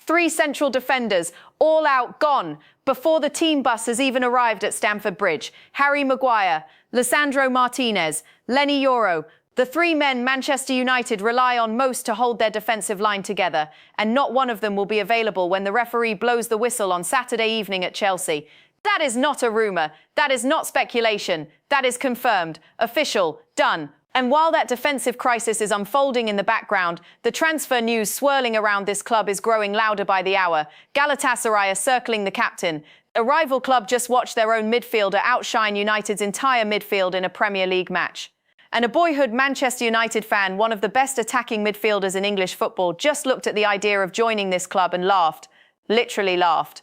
3 central defenders, all out, gone, before the team bus has even arrived at Stamford Bridge. Harry Maguire, Lisandro Martinez, Lenny Yoro, the 3 men Manchester United rely on most to hold their defensive line together, and not one of them will be available when the referee blows the whistle on Saturday evening at Chelsea. That is not a rumour, that is not speculation, that is confirmed, official, done. And while that defensive crisis is unfolding in the background, the transfer news swirling around this club is growing louder by the hour. Galatasaray are circling the captain. A rival club just watched their own midfielder outshine United's entire midfield in a Premier League match. And a boyhood Manchester United fan, one of the best attacking midfielders in English football, just looked at the idea of joining this club and laughed. Literally laughed.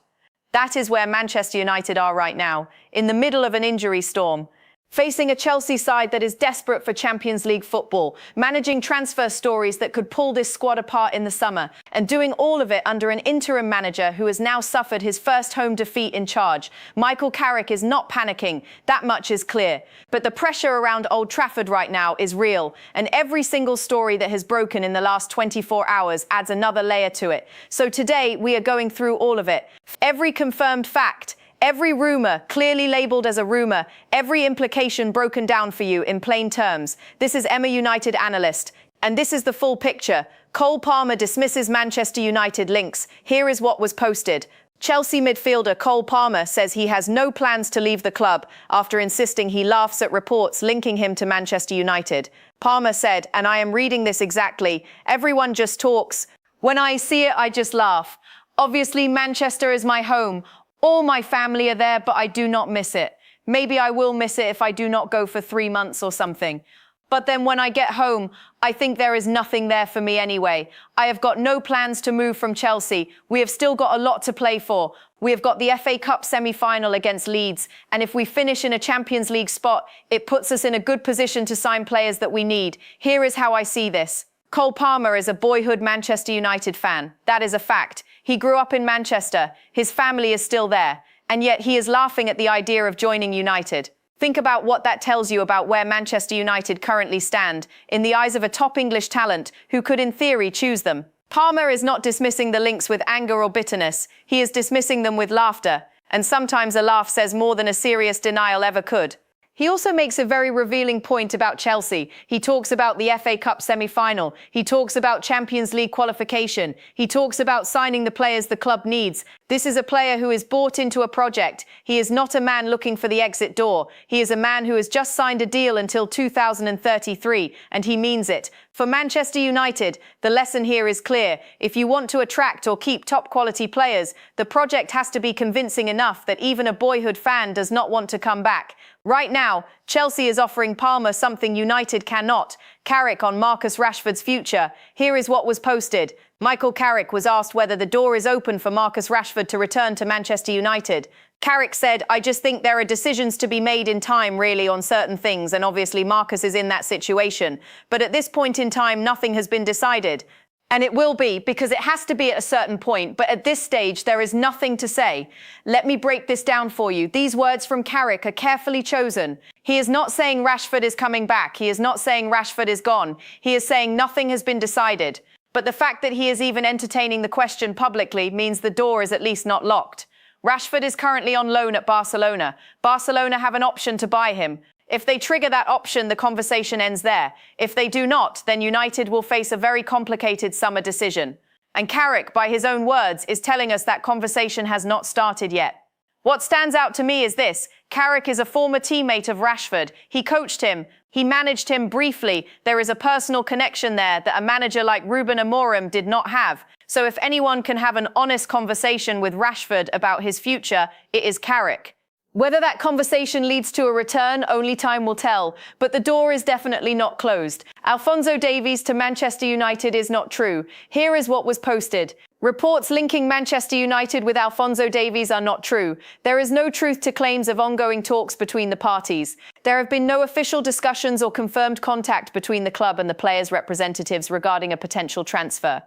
That is where Manchester United are right now, in the middle of an injury storm. Facing a Chelsea side that is desperate for Champions League football, managing transfer stories that could pull this squad apart in the summer, and doing all of it under an interim manager who has now suffered his first home defeat in charge. Michael Carrick is not panicking, that much is clear. But the pressure around Old Trafford right now is real, and every single story that has broken in the last 24 hours adds another layer to it. So today, we are going through all of it. Every confirmed fact, every rumour clearly labelled as a rumour, every implication broken down for you in plain terms. This is Emma United Analyst, and this is the full picture. Cole Palmer dismisses Manchester United links. Here is what was posted. Chelsea midfielder Cole Palmer says he has no plans to leave the club after insisting he laughs at reports linking him to Manchester United. Palmer said, and I am reading this exactly, "Everyone just talks. When I see it, I just laugh. Obviously, Manchester is my home. All my family are there, but I do not miss it. Maybe I will miss it if I do not go for 3 months or something. But then when I get home, I think there is nothing there for me anyway. I have got no plans to move from Chelsea. We have still got a lot to play for. We have got the FA Cup semi-final against Leeds, and if we finish in a Champions League spot, it puts us in a good position to sign players that we need. Here is how I see this. Cole Palmer is a boyhood Manchester United fan. That is a fact. He grew up in Manchester. His family is still there. And yet he is laughing at the idea of joining United. Think about what that tells you about where Manchester United currently stand in the eyes of a top English talent who could in theory choose them. Palmer is not dismissing the links with anger or bitterness. He is dismissing them with laughter. And sometimes a laugh says more than a serious denial ever could. He also makes a very revealing point about Chelsea. He talks about the FA Cup semi-final. He talks about Champions League qualification. He talks about signing the players the club needs. This is a player who is bought into a project. He is not a man looking for the exit door. He is a man who has just signed a deal until 2033, and he means it. For Manchester United, the lesson here is clear. If you want to attract or keep top-quality players, the project has to be convincing enough that even a boyhood fan does not want to come back. Right now, Chelsea is offering Palmer something United cannot. Carrick on Marcus Rashford's future. Here is what was posted. Michael Carrick was asked whether the door is open for Marcus Rashford to return to Manchester United. Carrick said, "I just think there are decisions to be made in time really on certain things, and obviously Marcus is in that situation. But at this point in time, nothing has been decided. And it will be, because it has to be at a certain point, but at this stage, there is nothing to say." Let me break this down for you. These words from Carrick are carefully chosen. He is not saying Rashford is coming back. He is not saying Rashford is gone. He is saying nothing has been decided. But the fact that he is even entertaining the question publicly means the door is at least not locked. Rashford is currently on loan at Barcelona. Barcelona have an option to buy him. If they trigger that option, the conversation ends there. If they do not, then United will face a very complicated summer decision. And Carrick, by his own words, is telling us that conversation has not started yet. What stands out to me is this. Carrick is a former teammate of Rashford. He coached him. He managed him briefly. There is a personal connection there that a manager like Ruben Amorim did not have. So if anyone can have an honest conversation with Rashford about his future, it is Carrick. Whether that conversation leads to a return, only time will tell, but the door is definitely not closed. Alphonso Davies to Manchester United is not true. Here is what was posted. Reports linking Manchester United with Alphonso Davies are not true. There is no truth to claims of ongoing talks between the parties. There have been no official discussions or confirmed contact between the club and the players' representatives regarding a potential transfer.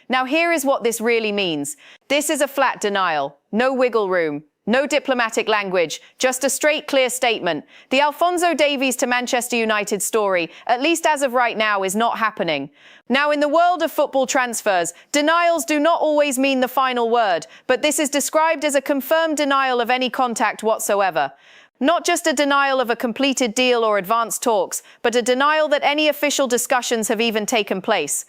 Now here is what this really means. This is a flat denial. No wiggle room. No diplomatic language, just a straight, clear statement. The Alphonso Davies to Manchester United story, at least as of right now, is not happening. Now, in the world of football transfers, denials do not always mean the final word, but this is described as a confirmed denial of any contact whatsoever. Not just a denial of a completed deal or advanced talks, but a denial that any official discussions have even taken place.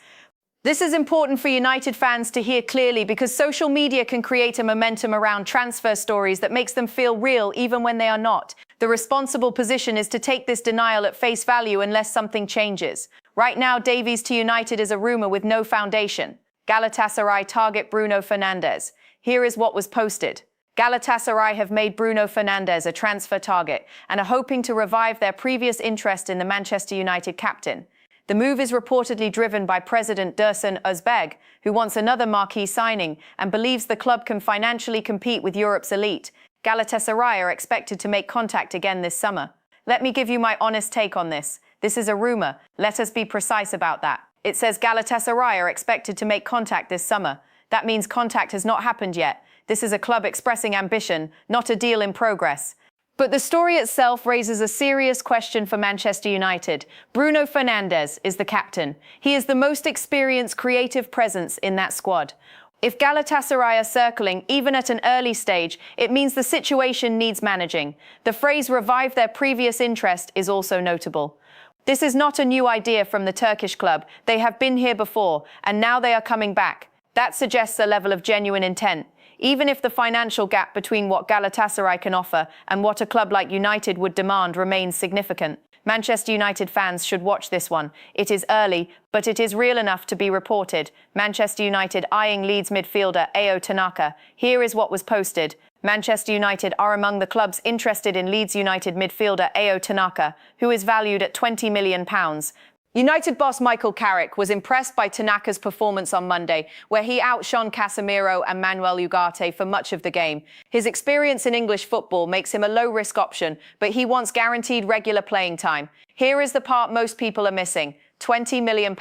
This is important for United fans to hear clearly because social media can create a momentum around transfer stories that makes them feel real even when they are not. The responsible position is to take this denial at face value unless something changes. Right now, Davies to United is a rumour with no foundation. Galatasaray target Bruno Fernandes. Here is what was posted. Galatasaray have made Bruno Fernandes a transfer target and are hoping to revive their previous interest in the Manchester United captain. The move is reportedly driven by President Dursun Özbek, who wants another marquee signing and believes the club can financially compete with Europe's elite. Galatasaray are expected to make contact again this summer. Let me give you my honest take on this. This is a rumour. Let us be precise about that. It says Galatasaray are expected to make contact this summer. That means contact has not happened yet. This is a club expressing ambition, not a deal in progress. But the story itself raises a serious question for Manchester United. Bruno Fernandes is the captain. He is the most experienced creative presence in that squad. If Galatasaray are circling, even at an early stage, it means the situation needs managing. The phrase revive their previous interest is also notable. This is not a new idea from the Turkish club. They have been here before, and now they are coming back. That suggests a level of genuine intent. Even if the financial gap between what Galatasaray can offer and what a club like United would demand remains significant. Manchester United fans should watch this one. It is early, but it is real enough to be reported. Manchester United eyeing Leeds midfielder Ao Tanaka. Here is what was posted. Manchester United are among the clubs interested in Leeds United midfielder Ao Tanaka, who is valued at £20 million. United boss Michael Carrick was impressed by Tanaka's performance on Monday, where he outshone Casemiro and Manuel Ugarte for much of the game. His experience in English football makes him a low-risk option, but he wants guaranteed regular playing time. Here is the part most people are missing: £20 million.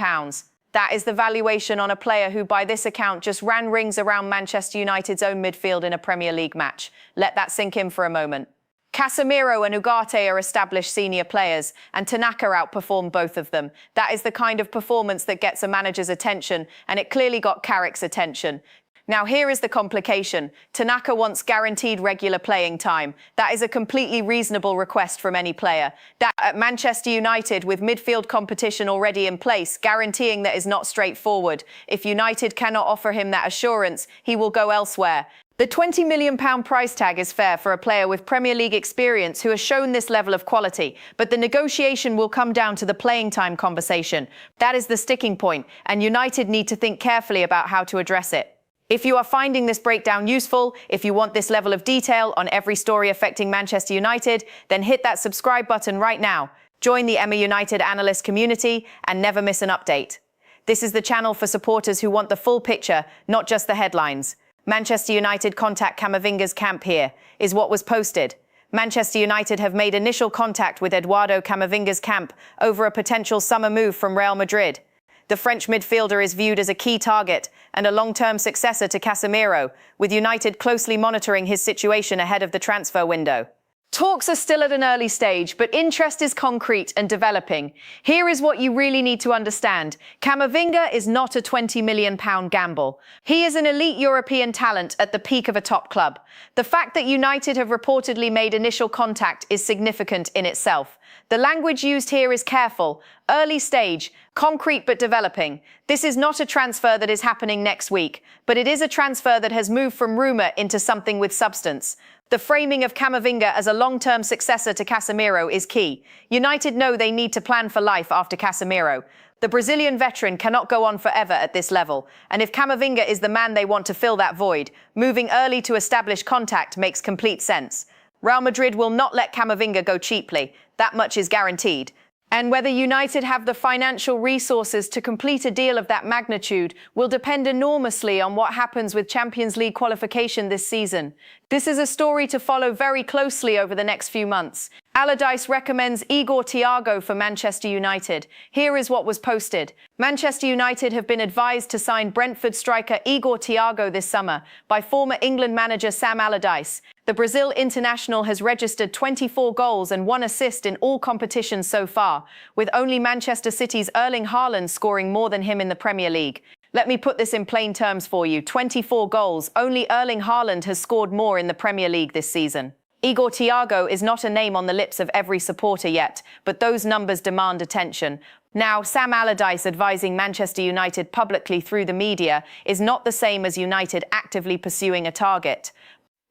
That is the valuation on a player who, by this account, just ran rings around Manchester United's own midfield in a Premier League match. Let that sink in for a moment. Casemiro and Ugarte are established senior players, and Tanaka outperformed both of them. That is the kind of performance that gets a manager's attention, and it clearly got Carrick's attention. Now here is the complication. Tanaka wants guaranteed regular playing time. That is a completely reasonable request from any player. That at Manchester United, with midfield competition already in place, guaranteeing that is not straightforward. If United cannot offer him that assurance, he will go elsewhere. The £20 million price tag is fair for a player with Premier League experience who has shown this level of quality, but the negotiation will come down to the playing time conversation. That is the sticking point, and United need to think carefully about how to address it. If you are finding this breakdown useful, if you want this level of detail on every story affecting Manchester United, then hit that subscribe button right now. Join the Emma United Analyst community and never miss an update. This is the channel for supporters who want the full picture, not just the headlines. Manchester United contact Kamavinga's camp here, is what was posted. Manchester United have made initial contact with Eduardo Camavinga's camp over a potential summer move from Real Madrid. The French midfielder is viewed as a key target and a long-term successor to Casemiro, with United closely monitoring his situation ahead of the transfer window. Talks are still at an early stage, but interest is concrete and developing. Here is what you really need to understand. Kamavinga is not a £20 million gamble. He is an elite European talent at the peak of a top club. The fact that United have reportedly made initial contact is significant in itself. The language used here is careful, early stage, concrete but developing. This is not a transfer that is happening next week, but it is a transfer that has moved from rumour into something with substance. The framing of Kamavinga as a long-term successor to Casemiro is key. United know they need to plan for life after Casemiro. The Brazilian veteran cannot go on forever at this level, and if Kamavinga is the man they want to fill that void, moving early to establish contact makes complete sense. Real Madrid will not let Kamavinga go cheaply. That much is guaranteed. And whether United have the financial resources to complete a deal of that magnitude will depend enormously on what happens with Champions League qualification this season. This is a story to follow very closely over the next few months. Allardyce recommends Igor Thiago for Manchester United. Here is what was posted. Manchester United have been advised to sign Brentford striker Igor Thiago this summer by former England manager Sam Allardyce. The Brazil international has registered 24 goals and 1 assist in all competitions so far, with only Manchester City's Erling Haaland scoring more than him in the Premier League. Let me put this in plain terms for you. 24 goals, only Erling Haaland has scored more in the Premier League this season. Igor Thiago is not a name on the lips of every supporter yet, but those numbers demand attention. Now, Sam Allardyce advising Manchester United publicly through the media is not the same as United actively pursuing a target.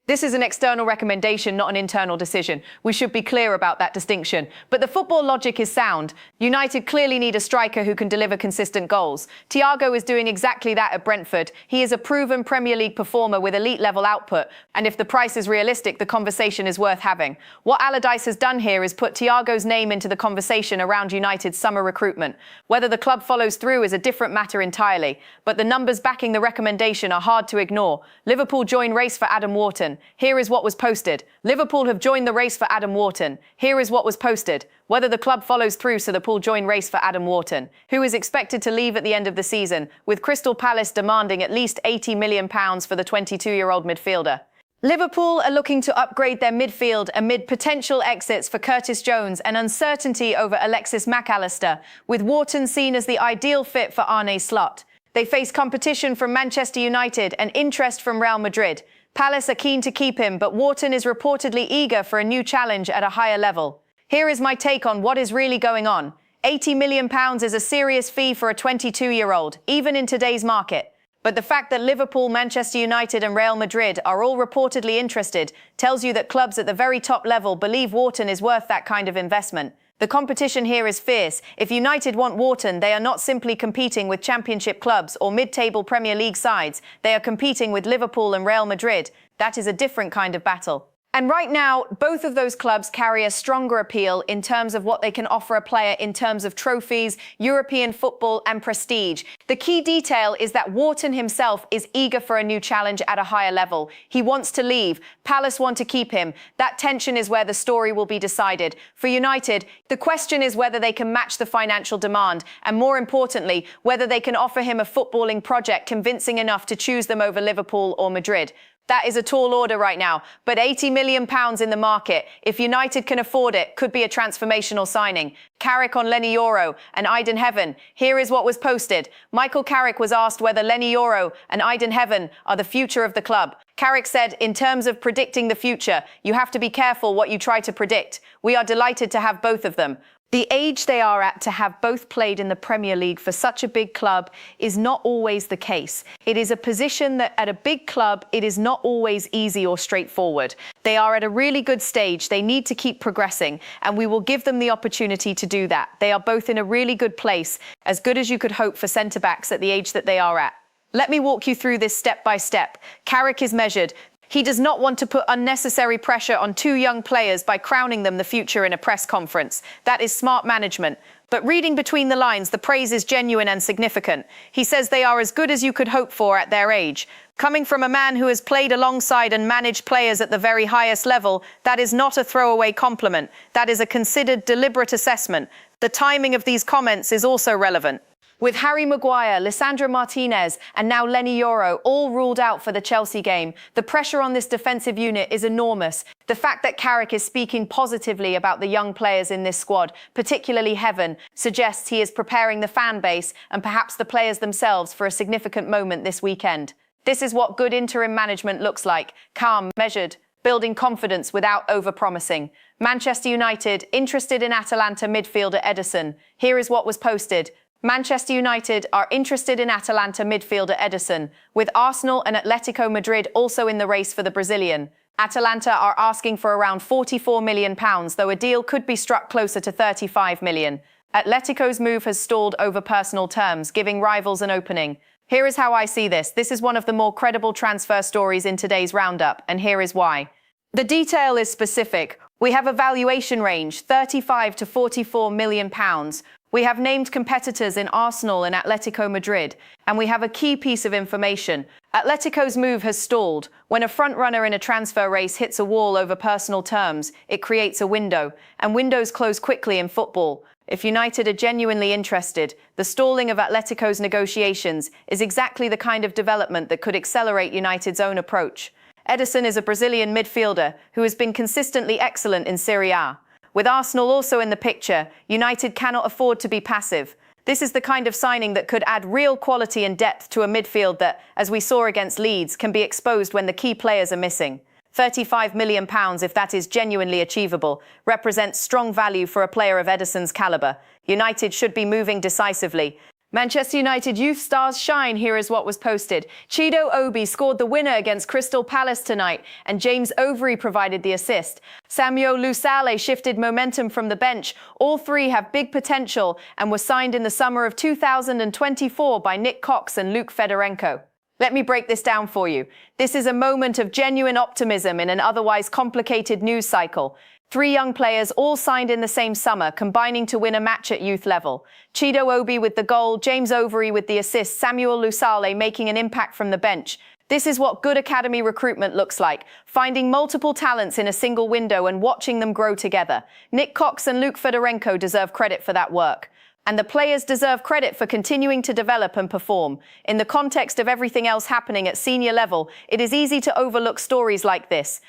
This is an external recommendation, not an internal decision. We should be clear about that distinction. But the football logic is sound. United clearly need a striker who can deliver consistent goals. Thiago is doing exactly that at Brentford. He is a proven Premier League performer with elite-level output. And if the price is realistic, the conversation is worth having. What Allardyce has done here is put Thiago's name into the conversation around United's summer recruitment. Whether the club follows through is a different matter entirely. But the numbers backing the recommendation are hard to ignore. Liverpool join race for Adam Wharton. Here is what was posted. Liverpool have joined the race for Adam Wharton. Here is what was posted. Whether the club follows through, so the Liverpool join race for Adam Wharton, who is expected to leave at the end of the season, with Crystal Palace demanding at least £80 million for the 22-year-old midfielder. Liverpool are looking to upgrade their midfield amid potential exits for Curtis Jones and uncertainty over Alexis Mac Allister, with Wharton seen as the ideal fit for Arne's slot. They face competition from Manchester United and interest from Real Madrid. Palace are keen to keep him, but Wharton is reportedly eager for a new challenge at a higher level. Here is my take on what is really going on. £80 million is a serious fee for a 22-year-old, even in today's market. But the fact that Liverpool, Manchester United and Real Madrid are all reportedly interested tells you that clubs at the very top level believe Wharton is worth that kind of investment. The competition here is fierce. If United want Wharton, they are not simply competing with Championship clubs or mid-table Premier League sides. They are competing with Liverpool and Real Madrid. That is a different kind of battle. And right now, both of those clubs carry a stronger appeal in terms of what they can offer a player in terms of trophies, European football and prestige. The key detail is that Wharton himself is eager for a new challenge at a higher level. He wants to leave. Palace want to keep him. That tension is where the story will be decided. For United, the question is whether they can match the financial demand, and more importantly, whether they can offer him a footballing project convincing enough to choose them over Liverpool or Madrid. That is a tall order right now, but £80 million in the market, if United can afford it, could be a transformational signing. Carrick on Lenny Yoro and Eden Heaven. Here is what was posted. Michael Carrick was asked whether Lenny Yoro and Eden Heaven are the future of the club. Carrick said, in terms of predicting the future, you have to be careful what you try to predict. We are delighted to have both of them. The age they are at to have both played in the Premier League for such a big club is not always the case. It is a position that at a big club, it is not always easy or straightforward. They are at a really good stage. They need to keep progressing, and we will give them the opportunity to do that. They are both in a really good place, as good as you could hope for centre-backs at the age that they are at. Let me walk you through this step by step. Carrick is measured. He does not want to put unnecessary pressure on two young players by crowning them the future in a press conference. That is smart management. But reading between the lines, the praise is genuine and significant. He says they are as good as you could hope for at their age. Coming from a man who has played alongside and managed players at the very highest level, that is not a throwaway compliment. That is a considered, deliberate assessment. The timing of these comments is also relevant. With Harry Maguire, Lisandro Martinez and now Lenny Yoro all ruled out for the Chelsea game, the pressure on this defensive unit is enormous. The fact that Carrick is speaking positively about the young players in this squad, particularly Heaven, suggests he is preparing the fan base and perhaps the players themselves for a significant moment this weekend. This is what good interim management looks like: calm, measured, building confidence without over-promising. Manchester United interested in Atalanta midfielder Ederson. Here is what was posted. Manchester United are interested in Atalanta midfielder Ederson, with Arsenal and Atletico Madrid also in the race for the Brazilian. Atalanta are asking for around £44 million, though a deal could be struck closer to £35 million. Atletico's move has stalled over personal terms, giving rivals an opening. Here is how I see this. This is one of the more credible transfer stories in today's roundup, and here is why. The detail is specific. We have a valuation range, £35 to £44 million. We have named competitors in Arsenal and Atletico Madrid, and we have a key piece of information. Atletico's move has stalled. When a frontrunner in a transfer race hits a wall over personal terms, it creates a window, and windows close quickly in football. If United are genuinely interested, the stalling of Atletico's negotiations is exactly the kind of development that could accelerate United's own approach. Ederson is a Brazilian midfielder who has been consistently excellent in Serie A. With Arsenal also in the picture, United cannot afford to be passive. This is the kind of signing that could add real quality and depth to a midfield that, as we saw against Leeds, can be exposed when the key players are missing. £35 million, if that is genuinely achievable, represents strong value for a player of Ederson's calibre. United should be moving decisively. Manchester United youth stars shine. Here is what was posted. Chido Obi scored the winner against Crystal Palace tonight, and James Overy provided the assist. Samuel Lusale shifted momentum from the bench. All three have big potential and were signed in the summer of 2024 by Nick Cox and Luke Fedorenko. Let me break this down for you. This is a moment of genuine optimism in an otherwise complicated news cycle. Three young players all signed in the same summer, combining to win a match at youth level. Chido Obi with the goal, James Overy with the assist, Samuel Lusale making an impact from the bench. This is what good academy recruitment looks like, finding multiple talents in a single window and watching them grow together. Nick Cox and Luke Fedorenko deserve credit for that work. And the players deserve credit for continuing to develop and perform. In the context of everything else happening at senior level, it is easy to overlook stories like this.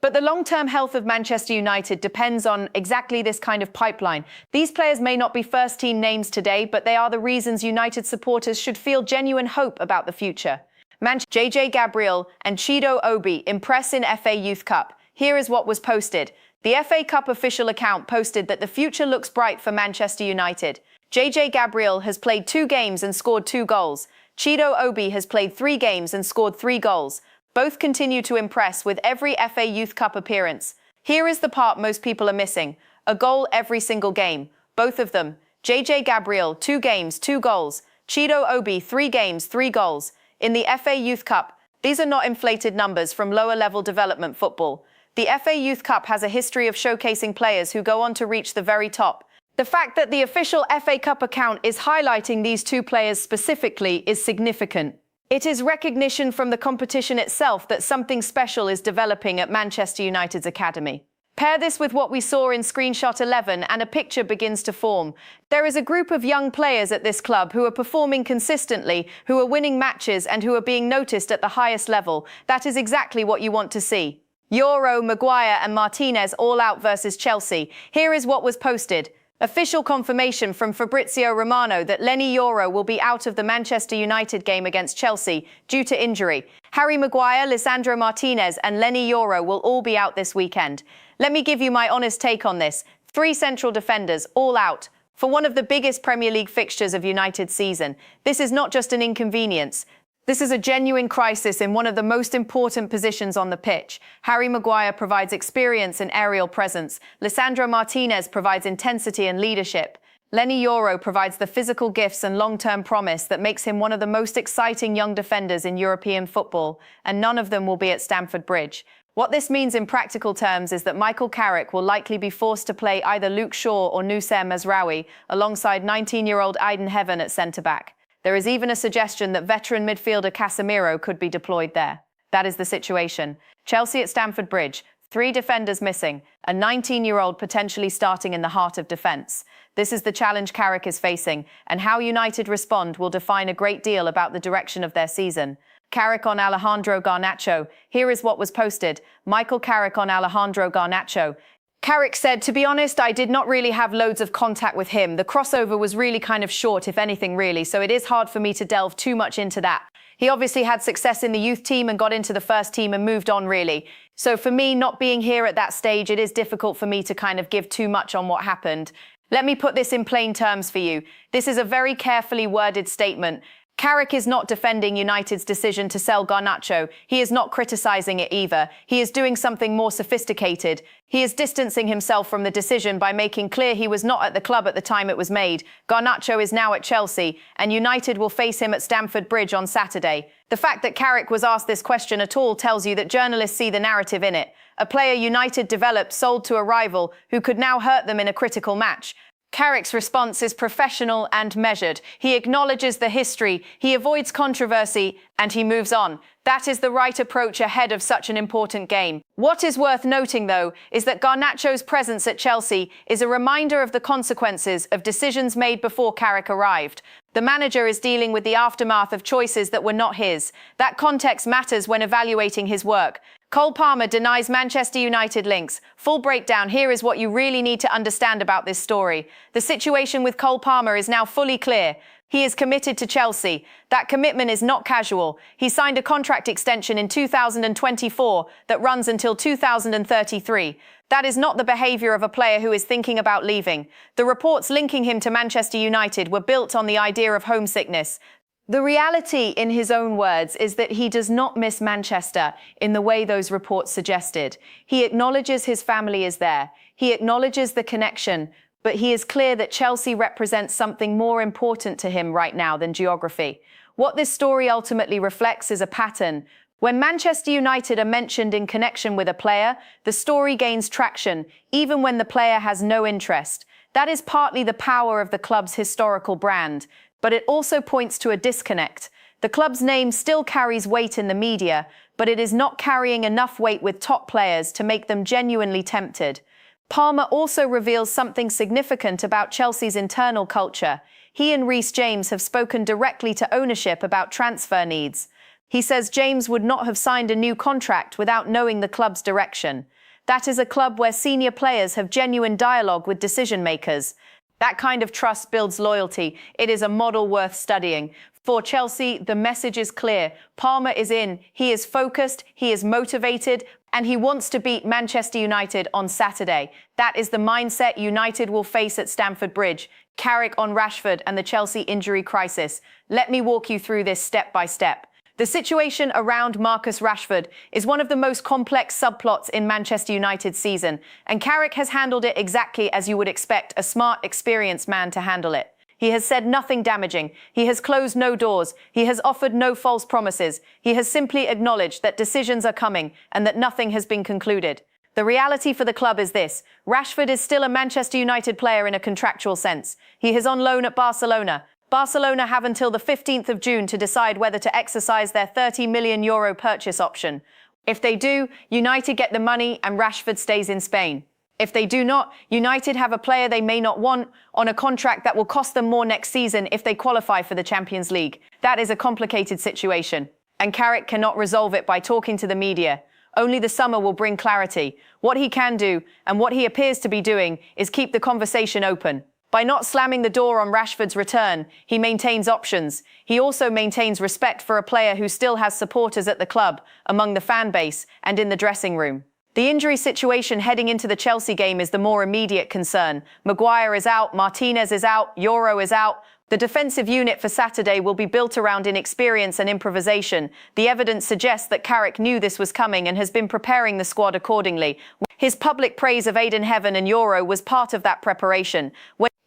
But the long-term health of Manchester United depends on exactly this kind of pipeline. These players may not be first-team names today, but they are the reasons United supporters should feel genuine hope about the future. JJ Gabriel and Chido Obi impress in FA Youth Cup. Here is what was posted. The FA Cup official account posted that the future looks bright for Manchester United. JJ Gabriel has played 2 games and scored 2 goals. Chido Obi has played 3 games and scored 3 goals. Both continue to impress with every FA Youth Cup appearance. Here is the part most people are missing. A goal every single game. Both of them. JJ Gabriel, 2 games, 2 goals. Chido Obi, 3 games, 3 goals. In the FA Youth Cup, these are not inflated numbers from lower-level development football. The FA Youth Cup has a history of showcasing players who go on to reach the very top. The fact that the official FA Cup account is highlighting these 2 players specifically is significant. It is recognition from the competition itself that something special is developing at Manchester United's academy. Pair this with what we saw in screenshot 11 and a picture begins to form. There is a group of young players at this club who are performing consistently, who are winning matches and who are being noticed at the highest level. That is exactly what you want to see. Yoro, Maguire and Martinez all out versus Chelsea. Here is what was posted. Official confirmation from Fabrizio Romano that Leny Yoro will be out of the Manchester United game against Chelsea due to injury. Harry Maguire, Lisandro Martinez and Leny Yoro will all be out this weekend. Let me give you my honest take on this. 3 central defenders, all out. For one of the biggest Premier League fixtures of United's season, this is not just an inconvenience. This is a genuine crisis in one of the most important positions on the pitch. Harry Maguire provides experience and aerial presence. Lisandro Martinez provides intensity and leadership. Leny Yoro provides the physical gifts and long-term promise that makes him one of the most exciting young defenders in European football, and none of them will be at Stamford Bridge. What this means in practical terms is that Michael Carrick will likely be forced to play either Luke Shaw or Noussair Mazraoui alongside 19-year-old Aiden Heaven at centre-back. There is even a suggestion that veteran midfielder Casemiro could be deployed there. That is the situation. Chelsea at Stamford Bridge, 3 defenders missing, a 19-year-old potentially starting in the heart of defence. This is the challenge Carrick is facing, and how United respond will define a great deal about the direction of their season. Carrick on Alejandro Garnacho. Here is what was posted. Michael Carrick on Alejandro Garnacho. Carrick said, "To be honest, I did not really have loads of contact with him. The crossover was really kind of short, if anything really, so it is hard for me to delve too much into that. He obviously had success in the youth team and got into the first team and moved on really. So for me, not being here at that stage, it is difficult for me to kind of give too much on what happened. Let me put this in plain terms for you. This is a very carefully worded statement. Carrick is not defending United's decision to sell Garnacho. He is not criticising it either. He is doing something more sophisticated. He is distancing himself from the decision by making clear he was not at the club at the time it was made. Garnacho is now at Chelsea, and United will face him at Stamford Bridge on Saturday. The fact that Carrick was asked this question at all tells you that journalists see the narrative in it. A player United developed sold to a rival who could now hurt them in a critical match. Carrick's response is professional and measured. He acknowledges the history, he avoids controversy, and he moves on. That is the right approach ahead of such an important game. What is worth noting, though, is that Garnacho's presence at Chelsea is a reminder of the consequences of decisions made before Carrick arrived. The manager is dealing with the aftermath of choices that were not his. That context matters when evaluating his work. Cole Palmer denies Manchester United links. Full breakdown. Here is what you really need to understand about this story. The situation with Cole Palmer is now fully clear. He is committed to Chelsea. That commitment is not casual. He signed a contract extension in 2024 that runs until 2033. That is not the behaviour of a player who is thinking about leaving. The reports linking him to Manchester United were built on the idea of homesickness. The reality, in his own words, is that he does not miss Manchester in the way those reports suggested. He acknowledges his family is there. He acknowledges the connection, but he is clear that Chelsea represents something more important to him right now than geography. What this story ultimately reflects is a pattern. When Manchester United are mentioned in connection with a player, the story gains traction, even when the player has no interest. That is partly the power of the club's historical brand. But it also points to a disconnect. The club's name still carries weight in the media, but it is not carrying enough weight with top players to make them genuinely tempted. Palmer also reveals something significant about Chelsea's internal culture. He and Reece James have spoken directly to ownership about transfer needs. He says James would not have signed a new contract without knowing the club's direction. That is a club where senior players have genuine dialogue with decision-makers. That kind of trust builds loyalty. It is a model worth studying. For Chelsea, the message is clear. Palmer is in. He is focused, he is motivated, and he wants to beat Manchester United on Saturday. That is the mindset United will face at Stamford Bridge. Carrick on Rashford and the Chelsea injury crisis. Let me walk you through this step by step. The situation around Marcus Rashford is one of the most complex subplots in Manchester United's season, and Carrick has handled it exactly as you would expect a smart, experienced man to handle it. He has said nothing damaging. He has closed no doors. He has offered no false promises. He has simply acknowledged that decisions are coming and that nothing has been concluded. The reality for the club is this. Rashford is still a Manchester United player in a contractual sense. He is on loan at Barcelona. Barcelona have until the 15th of June to decide whether to exercise their €30 million purchase option. If they do, United get the money and Rashford stays in Spain. If they do not, United have a player they may not want on a contract that will cost them more next season if they qualify for the Champions League. That is a complicated situation, and Carrick cannot resolve it by talking to the media. Only the summer will bring clarity. What he can do, and what he appears to be doing, is keep the conversation open. By not slamming the door on Rashford's return, he maintains options. He also maintains respect for a player who still has supporters at the club, among the fan base, and in the dressing room. The injury situation heading into the Chelsea game is the more immediate concern. Maguire is out, Martinez is out, Yoro is out. The defensive unit for Saturday will be built around inexperience and improvisation. The evidence suggests that Carrick knew this was coming and has been preparing the squad accordingly. His public praise of Aiden Heaven and Yoro was part of that preparation.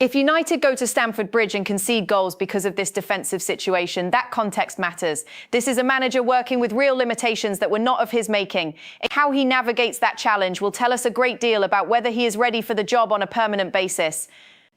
If United go to Stamford Bridge and concede goals because of this defensive situation, that context matters. This is a manager working with real limitations that were not of his making. How he navigates that challenge will tell us a great deal about whether he is ready for the job on a permanent basis.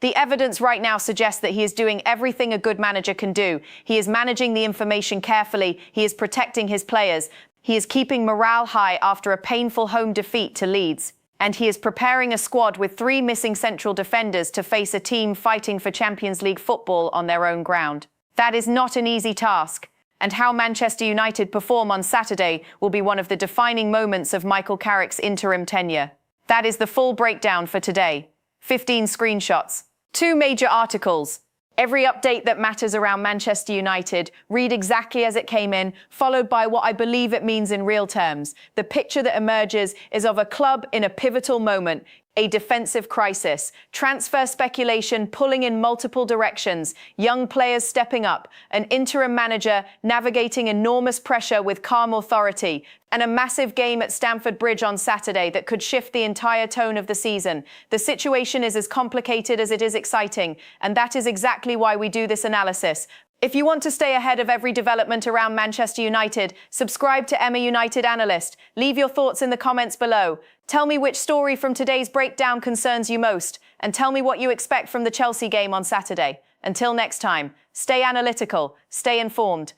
The evidence right now suggests that he is doing everything a good manager can do. He is managing the information carefully. He is protecting his players. He is keeping morale high after a painful home defeat to Leeds. And he is preparing a squad with 3 missing central defenders to face a team fighting for Champions League football on their own ground. That is not an easy task. And how Manchester United perform on Saturday will be one of the defining moments of Michael Carrick's interim tenure. That is the full breakdown for today. 15 screenshots. 2 major articles. Every update that matters around Manchester United, read exactly as it came in, followed by what I believe it means in real terms. The picture that emerges is of a club in a pivotal moment, a defensive crisis, transfer speculation pulling in multiple directions, young players stepping up, an interim manager navigating enormous pressure with calm authority, and a massive game at Stamford Bridge on Saturday that could shift the entire tone of the season. The situation is as complicated as it is exciting, and that is exactly why we do this analysis. If you want to stay ahead of every development around Manchester United, subscribe to Emma United Analyst. Leave your thoughts in the comments below. Tell me which story from today's breakdown concerns you most, and tell me what you expect from the Chelsea game on Saturday. Until next time, stay analytical, stay informed,